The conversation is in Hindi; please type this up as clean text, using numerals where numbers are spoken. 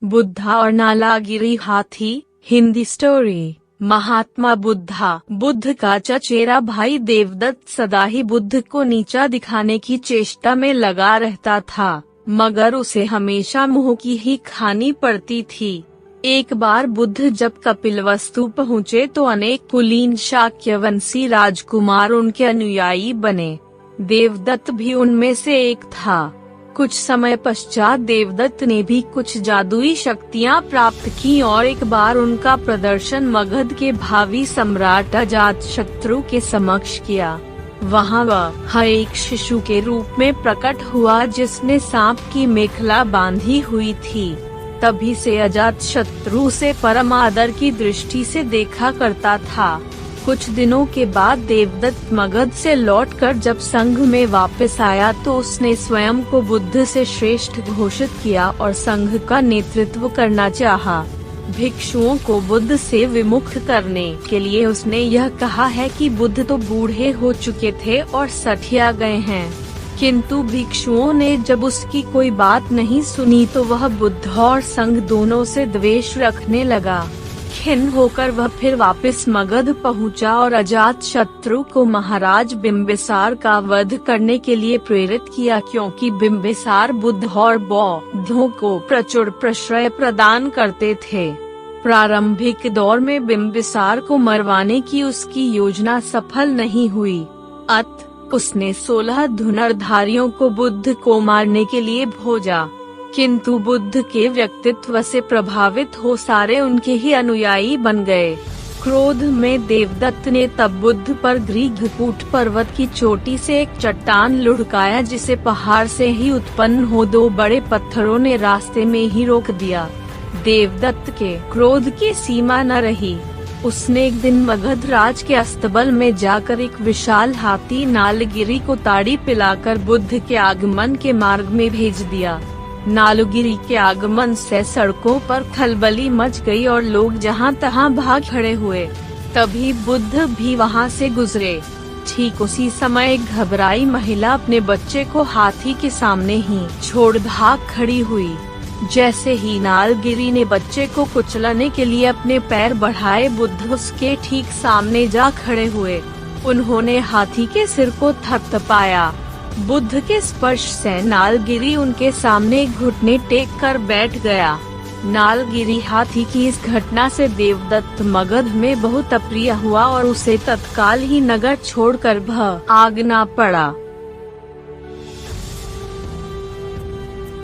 बुद्धा और नालागिरी हाथी। हिंदी स्टोरी। महात्मा बुद्धा। बुद्ध का चचेरा भाई देवदत्त सदा ही बुद्ध को नीचा दिखाने की चेष्टा में लगा रहता था, मगर उसे हमेशा मुंह की ही खानी पड़ती थी। एक बार बुद्ध जब कपिलवस्तु पहुँचे तो अनेक कुलीन शाक्यवंशी राजकुमार उनके अनुयायी बने। देवदत्त भी उनमें से एक था। कुछ समय पश्चात देवदत्त ने भी कुछ जादुई शक्तियां प्राप्त की और एक बार उनका प्रदर्शन मगध के भावी सम्राट अजातशत्रु के समक्ष किया। वहां वह एक शिशु के रूप में प्रकट हुआ जिसने सांप की मेखला बांधी हुई थी। तभी से अजातशत्रु उसे परम आदर की दृष्टि से देखा करता था। कुछ दिनों के बाद देवदत्त मगध से लौटकर जब संघ में वापस आया तो उसने स्वयं को बुद्ध से श्रेष्ठ घोषित किया और संघ का नेतृत्व करना चाहा। भिक्षुओं को बुद्ध से विमुख करने के लिए उसने यह कहा है कि बुद्ध तो बूढ़े हो चुके थे और सठिया गए हैं, किंतु भिक्षुओं ने जब उसकी कोई बात नहीं सुनी तो वह बुद्ध और संघ दोनों से द्वेष रखने लगा। खिन्न होकर वह फिर वापस मगध पहुंचा और अजातशत्रु को महाराज बिम्बिसार का वध करने के लिए प्रेरित किया, क्योंकि बिम्बिसार बुद्ध और बौद्धों को प्रचुर प्रश्रय प्रदान करते थे। प्रारंभिक दौर में बिम्बिसार को मरवाने की उसकी योजना सफल नहीं हुई, अतः उसने 16 धनुर्धारियों को बुद्ध को मारने के लिए भेजा, किंतु बुद्ध के व्यक्तित्व से प्रभावित हो सारे उनके ही अनुयायी बन गए। क्रोध में देवदत्त ने तब बुद्ध पर ग्रीघकूट पर्वत की चोटी से एक चट्टान लुढ़काया, जिसे पहाड़ से ही उत्पन्न हो 2 बड़े पत्थरों ने रास्ते में ही रोक दिया। देवदत्त के क्रोध की सीमा न रही। उसने एक दिन मगध राज के अस्तबल में जाकर एक विशाल हाथी नालगिरी को ताड़ी पिलाकर बुद्ध के आगमन के मार्ग में भेज दिया। नालगिरी के आगमन से सड़कों पर खलबली मच गई और लोग जहां तहां भाग खड़े हुए। तभी बुद्ध भी वहां से गुजरे। ठीक उसी समय एक घबराई महिला अपने बच्चे को हाथी के सामने ही छोड़ भाग खड़ी हुई। जैसे ही नालगिरी ने बच्चे को कुचलने के लिए अपने पैर बढ़ाए, बुद्ध उसके ठीक सामने जा खड़े हुए। उन्होंने हाथी के सिर को थपथपाया। बुद्ध के स्पर्श से नालगिरी उनके सामने घुटने टेक कर बैठ गया। नालगिरी हाथी की इस घटना से देवदत्त मगध में बहुत अप्रिय हुआ और उसे तत्काल ही नगर छोड़कर भागना पड़ा।